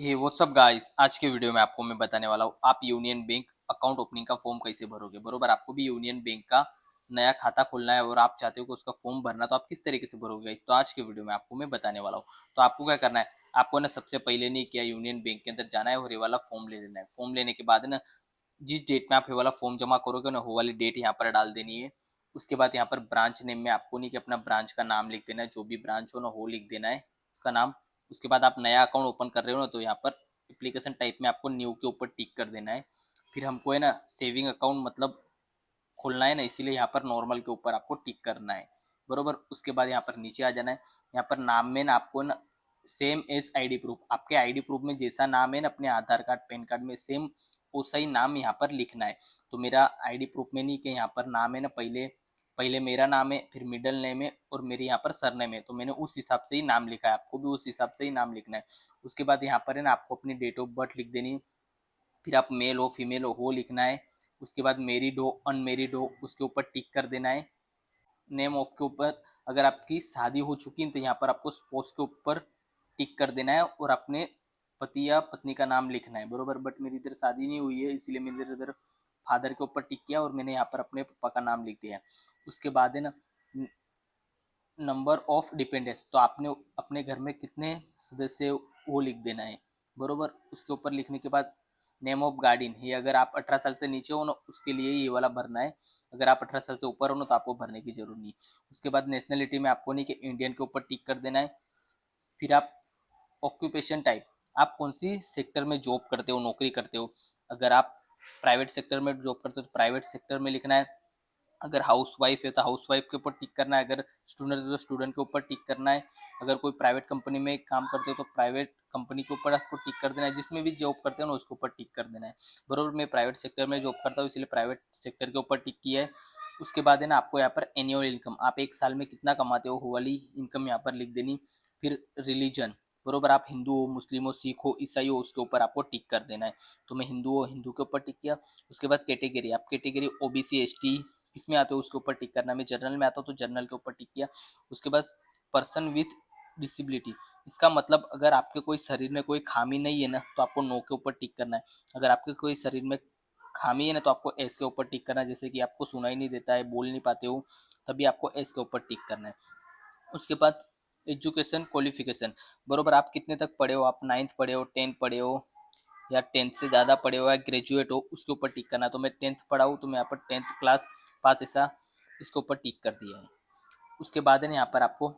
हे WhatsApp guys, आज के video में आपको मैं बताने वाला हूँ आप यूनियन बैंक अकाउंट ओपनिंग का फॉर्म कैसे भरोगे। बरोबर, आपको भी यूनियन बैंक का नया खाता खोलना है और आप चाहते हो कि उसका फॉर्म भरना, तो आप किस तरीके से भरोगे गाइस, तो आज के वीडियो में आपको मैं बताने वाला हूँ। तो आपको क्या करना है, आपको ना सबसे पहले नहीं किया यूनियन बैंक के अंदर जाना है और ये वाला फॉर्म ले लेना है। फॉर्म लेने के बाद ना जिस डेट में आप ये वाला फॉर्म जमा करोगे ना, वो वाली डेट यहाँ पर डाल देनी है। उसके बाद यहाँ पर ब्रांच नेम में आपको नहीं कि अपना ब्रांच का नाम लिख देना है, जो भी ब्रांच हो ना वो लिख देना है उसका नाम। उसके बाद आप नया अकाउंट ओपन कर रहे हो ना, तो यहाँ पर एप्लीकेशन टाइप में आपको न्यू के ऊपर टिक कर देना है। फिर हमको है ना सेविंग अकाउंट मतलब खोलना है ना, इसीलिए यहाँ पर नॉर्मल के ऊपर आपको टिक करना है। बरोबर, उसके बाद यहाँ पर नीचे आ जाना है। यहाँ पर नाम में ना आपको ना सेम एज आईडी प्रूफ, आपके आईडी प्रूफ में जैसा नाम है ना अपने आधार कार्ड पैन कार्ड में सेम वैसा ही नाम यहाँ पर लिखना है। तो मेरा आईडी प्रूफ में नहीं कि यहाँ पर नाम है ना, पहले पहले मेरा नाम है, फिर मिडल नेम है और मेरे यहाँ पर सरनेम है, तो मैंने उस हिसाब से ही नाम लिखा है, आपको भी उस हिसाब से ही नाम लिखना है। उसके बाद यहाँ पर है ना आपको अपनी डेट ऑफ बर्थ लिख देनी है। फिर आप मेल हो फीमेल हो वो लिखना है। उसके बाद मेरिड हो अनमेरिड हो उसके ऊपर टिक कर देना है। नेम ऑफ के ऊपर अगर आपकी शादी हो चुकी है तो यहाँ पर आपको स्पोर्ट्स के ऊपर टिक कर देना है और अपने पति या पत्नी का नाम लिखना है। बरोबर, बट मेरी इधर शादी नहीं हुई है इसलिए मैंने इधर फादर के ऊपर टिक किया और मैंने यहाँ पर अपने पापा का नाम लिख दिया। उसके बाद है ना नंबर ऑफ डिपेंडेंट्स, तो आपने अपने घर में कितने सदस्य वो लिख देना है। बरोबर, उसके ऊपर लिखने के बाद नेम ऑफ गार्डियन, ये अगर आप 18 साल से नीचे हो ना उसके लिए ये वाला भरना है। अगर आप 18 साल से ऊपर हो ना तो आपको भरने की जरूरत नहीं। उसके बाद नेशनलिटी में आपको नहीं कि इंडियन के ऊपर टिक कर देना है। फिर आप ऑक्यूपेशन टाइप, आप कौन सी सेक्टर में जॉब करते हो, नौकरी करते हो। अगर आप प्राइवेट सेक्टर में जॉब करते हो तो प्राइवेट सेक्टर में लिखना है। अगर हाउस वाइफ है तो हाउस वाइफ के ऊपर टिक करना है। अगर स्टूडेंट है तो स्टूडेंट के ऊपर टिक करना है। अगर कोई प्राइवेट कंपनी में काम करते हो तो प्राइवेट कंपनी के ऊपर आपको टिक कर देना है। जिसमें भी जॉब करते हो ना उसके ऊपर टिक कर देना है। बरोबर, मैं प्राइवेट सेक्टर में जॉब करता हूँ इसलिए प्राइवेट सेक्टर के ऊपर टिक किया है। उसके बाद है ना आपको यहाँ पर एनुअल इनकम, आप एक साल में कितना कमाते हो वो वाली इनकम यहाँ पर लिख देनी। फिर रिलीजन, बरोबर, आप हिंदू हो मुस्लिम हो सिख हो ईसाई हो उसके ऊपर आपको टिक कर देना है। तो मैं हिंदू हो हिंदू के ऊपर टिक किया। उसके बाद कैटेगरी, आप कैटेगरी ओबीसी एसटी किसमें आते हो उसके ऊपर टिक करना है। मैं जर्नल में आता हूँ तो जर्नल के ऊपर टिक किया। उसके बाद पर्सन विथ डिसेबिलिटी, इसका मतलब अगर आपके कोई शरीर में कोई खामी नहीं है ना तो आपको नो के ऊपर टिक करना है। अगर आपके कोई शरीर में खामी है ना तो आपको एस के ऊपर टिक करना है, जैसे कि आपको सुनाई नहीं देता है, बोल नहीं पाते हो, तभी आपको एस के ऊपर टिक करना है। उसके बाद एजुकेशन क्वालिफिकेशन, बरोबर, आप कितने तक पढ़े हो, आप 9th पढ़े हो 10th पढ़े हो या 10th से ज़्यादा पढ़े हो या ग्रेजुएट हो उसके ऊपर टिक करना है। तो मैं 10th पढ़ा हूँ तो मैं यहाँ पर 10th क्लास पास ऐसा इसके ऊपर टिक कर दिया है। उसके बाद है ना यहाँ पर आपको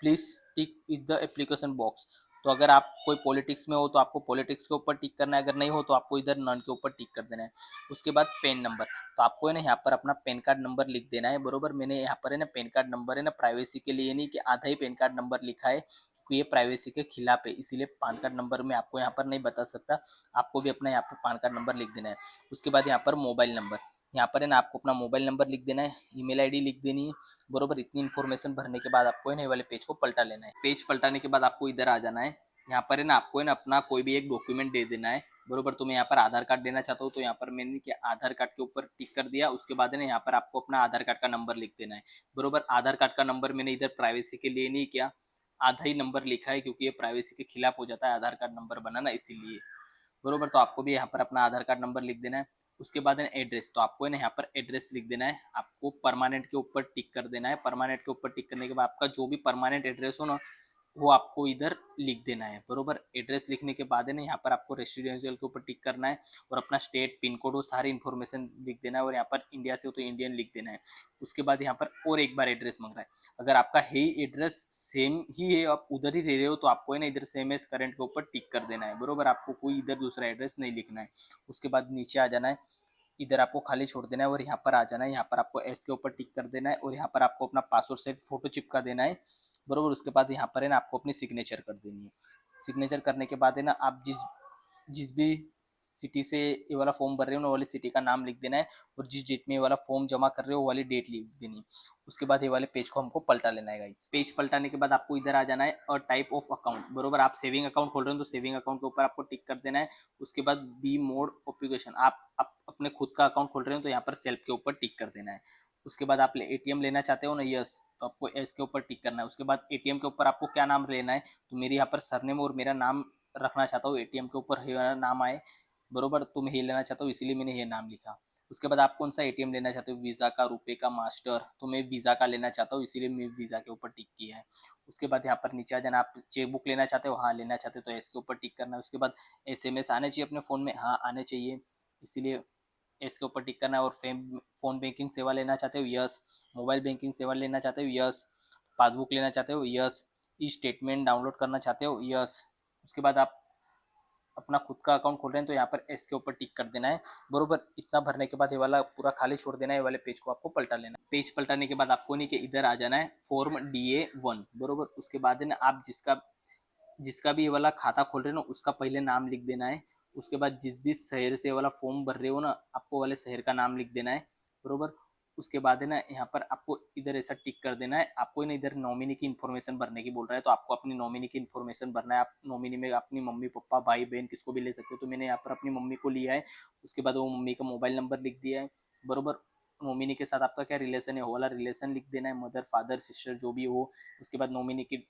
please tick with the application box, तो अगर आप कोई पॉलिटिक्स में हो तो आपको पॉलिटिक्स के ऊपर टिक करना है, अगर नहीं हो तो आपको इधर नन के ऊपर टिक कर देना है। उसके बाद पेन नंबर, तो आपको है ना यहाँ पर अपना पेन कार्ड नंबर लिख देना है। बरोबर, मैंने यहाँ पर है ना पेन कार्ड नंबर है ना प्राइवेसी के लिए नहीं कि आधा ही पेन कार्ड नंबर लिखा है क्योंकि ये प्राइवेसी के खिलाफ है, इसीलिए पान कार्ड नंबर मैं आपको यहाँ पर नहीं बता सकता। आपको भी अपना यहाँ पर पान कार्ड नंबर लिख देना है। उसके बाद यहाँ पर मोबाइल नंबर, यहाँ पर है ना आपको अपना मोबाइल नंबर लिख देना है, ईमेल आईडी लिख देनी है। बरोबर, इतनी इन्फॉर्मेशन भरने के बाद आपको है ना ये वाले पेज को पलटा लेना है। पेज पलटाने के बाद आपको इधर आ जाना है। यहाँ पर है ना आपको है ना अपना कोई भी एक डॉक्यूमेंट दे देना है। बरोबर, तो मैं यहाँ पर आधार कार्ड देना चाहता हूँ तो यहाँ पर मैंने क्या आधार कार्ड के ऊपर टिक कर दिया। उसके बाद है ना यहाँ पर आपको अपना आधार कार्ड का नंबर लिख देना है। बरोबर, आधार कार्ड का नंबर मैंने इधर प्राइवेसी के लिए नहीं किया, आधा ही नंबर लिखा है क्योंकि ये प्राइवेसी के खिलाफ हो जाता है आधार कार्ड नंबर बनाना, इसीलिए। बरोबर, तो आपको भी यहाँ पर अपना आधार कार्ड नंबर लिख देना है। उसके बाद है एड्रेस, तो आपको है ना यहाँ पर एड्रेस लिख देना है। आपको परमानेंट के ऊपर टिक कर देना है। परमानेंट के ऊपर टिक करने के बाद आपका जो भी परमानेंट एड्रेस हो ना वो आपको इधर लिख देना है। बरोबर, एड्रेस लिखने के बाद है ना यहाँ पर आपको रेसिडेंशियल के ऊपर टिक करना है और अपना स्टेट पिन कोड वो सारी इन्फॉर्मेशन लिख देना है और यहाँ पर इंडिया से हो तो इंडियन लिख देना है। उसके बाद यहाँ पर और एक बार एड्रेस मांग रहा है, अगर आपका है ही एड्रेस सेम ही है आप उधर ही रह रहे हो तो आपको है ना इधर सेम एज करंट के ऊपर टिक कर देना है। बरोबर, आपको कोई इधर दूसरा एड्रेस नहीं लिखना है। उसके बाद नीचे आ जाना है, इधर आपको खाली छोड़ देना है और यहाँ पर आ जाना है। यहाँ पर आपको एस के ऊपर टिक कर देना है और यहाँ पर आपको अपना पासवर्ड से फोटो चिपका देना है। बरोबर, उसके बाद यहाँ पर है ना आपको अपनी सिग्नेचर कर देनी है। सिग्नेचर करने के बाद है ना आप जिस जिस भी सिटी से ये वाला फॉर्म भर रहे हो ना वाली सिटी का नाम लिख देना है और जिस डेट में ये वाला फॉर्म जमा कर रहे हो वो वाली डेट लिख देनी है। उसके बाद ये वाले पेज को हमको पलटा लेना है गाइस। पेज पलटाने के बाद आपको इधर आ जाना है और टाइप ऑफ अकाउंट, बरोबर, आप सेविंग अकाउंट खोल रहे हो तो सेविंग अकाउंट के ऊपर आपको टिक कर देना है। उसके बाद बी मोड ऑप्यूकेशन, आप अपने खुद का अकाउंट खोल रहे हो तो यहाँ पर सेल्फ के ऊपर टिक कर देना है। उसके बाद आप एटीएम लेना चाहते हो ना, यस, तो आपको एस के ऊपर टिक करना है। उसके बाद एटीएम के ऊपर आपको क्या नाम लेना है, तो मेरे यहाँ पर सरनेम और मेरा नाम रखना चाहता हूँ, एटीएम के ऊपर ये वाला नाम आए, बरोबर, तो मैं ये लेना चाहता हूँ, इसीलिए मैंने ये नाम लिखा। उसके बाद आप कौन सा एटीएम लेना चाहते हो, वीज़ा का, रुपए का, मास्टर, तो मैं वीज़ा का लेना चाहता हूँ, इसीलिए मैं वीज़ा के ऊपर टिक किया है। उसके बाद यहाँ पर नीचे आ जाना, आप चेक बुक लेना चाहते हो, हाँ लेना चाहते हो तो एस के ऊपर टिक करना है। उसके बाद एसएमएस आने चाहिए अपने फ़ोन में, हाँ आने चाहिए, इसीलिए एस के ऊपर टिक करना है। और फ़ोन बैंकिंग सेवा लेना चाहते हो, यस। मोबाइल बैंकिंग सेवा लेना चाहते हो, यस। पासबुक लेना चाहते हो, यस। ई स्टेटमेंट डाउनलोड करना चाहते हो, यस। उसके बाद आप अपना खुद का अकाउंट खोल रहे हैं तो यहाँ पर एस के ऊपर टिक कर देना है, बरोबर। इतना भरने के बाद ये वाला पूरा खाली छोड़ देना है, ये वाले पेज को आपको पलटा लेना है। पेज पलटाने के बाद आपको नहीं कि इधर आ जाना है फॉर्म DA1, बरोबर। उसके बाद है ना आप जिसका जिसका भी ये वाला खाता खोल रहे हो ना उसका पहले नाम लिख देना है। उसके बाद जिस भी शहर से वाला फॉर्म भर रहे हो ना, आपको वाले शहर का नाम लिख देना है, बरोबर। उसके बाद है ना यहाँ पर आपको इधर ऐसा टिक कर देना है। आपको ना इधर नॉमिनी की इन्फॉर्मेशन भरने की बोल रहा है, तो आपको अपनी नॉमिनी की इन्फॉर्मेशन भरना है। आप नॉमिनी में अपनी मम्मी पापा भाई बहन किसको भी ले सकते हो, तो मैंने यहाँ पर अपनी मम्मी को लिया है। उसके बाद वो मम्मी का मोबाइल नंबर लिख दिया है, बरोबर। नॉमिनी के साथ आपका क्या रिलेशन है वो वाला रिलेशन लिख देना है, मदर फादर सिस्टर जो भी हो। उसके बाद नॉमिनी की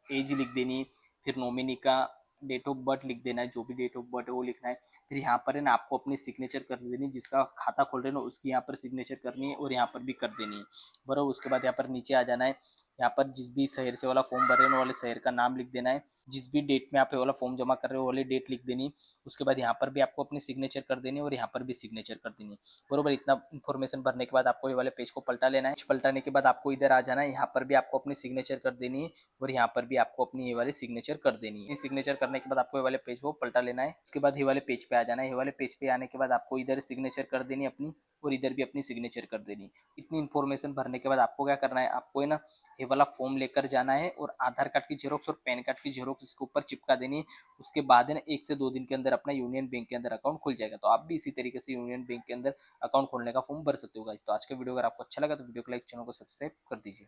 एज लिख देनी है, फिर नॉमिनी का डेट ऑफ बर्थ लिख देना है, जो भी डेट ऑफ बर्थ है वो लिखना है। फिर यहाँ पर है ना आपको अपनी सिग्नेचर कर देनी, जिसका खाता खोल रहे हो ना उसकी यहाँ पर सिग्नेचर करनी है और यहाँ पर भी कर देनी है, बराबर। उसके बाद यहाँ पर नीचे आ जाना है, यहाँ पर जिस भी शहर से वाला फॉर्म भर रहे हो वाले शहर का नाम लिख देना है। जिस भी डेट में आप ये वाला फॉर्म जमा कर रहे हो वाली डेट लिख देनी। उसके बाद यहाँ पर भी आपको अपनी सिग्नेचर कर देनी और यहाँ पर भी सिग्नेचर कर देनी, बरोबर। इतना इन्फॉर्मेशन भरने के बाद आपको ये वाले पेज को पलटा लेना है। पलटाने के बाद आपको इधर आ जाना है, यहाँ पर भी आपको अपनी सिग्नेचर कर देनी है और यहाँ पर भी आपको अपनी ये वाली सिग्नेचर कर देनी है। सिग्नेचर करने के बाद आपको ये वाले पेज को पलटा लेना है। उसके बाद ये वाले पेज पे आ जाना है। ये वाले पेज पे आने के बाद आपको इधर सिग्नेचर कर देनी अपनी और इधर भी अपनी सिग्नेचर कर देनी। इतनी इन्फॉर्मेशन भरने के बाद आपको क्या करना है, आपको है ना ये वाला फॉर्म लेकर जाना है और आधार कार्ड की जेरोक्स और पैन कार्ड की जेरोक्स इसके ऊपर चिपका देनी है। उसके बाद है ना 1 से 2 दिन के अंदर अपना यूनियन बैंक के अंदर अकाउंट खुल जाएगा। तो आप भी इसी तरीके से यूनियन बैंक के अंदर अकाउंट खोलने का फॉर्म भर सकते हो गाइस। तो आज का वीडियो अगर आपको अच्छा लगा तो वीडियो को लाइक, चैनल को सब्सक्राइब कर दीजिए।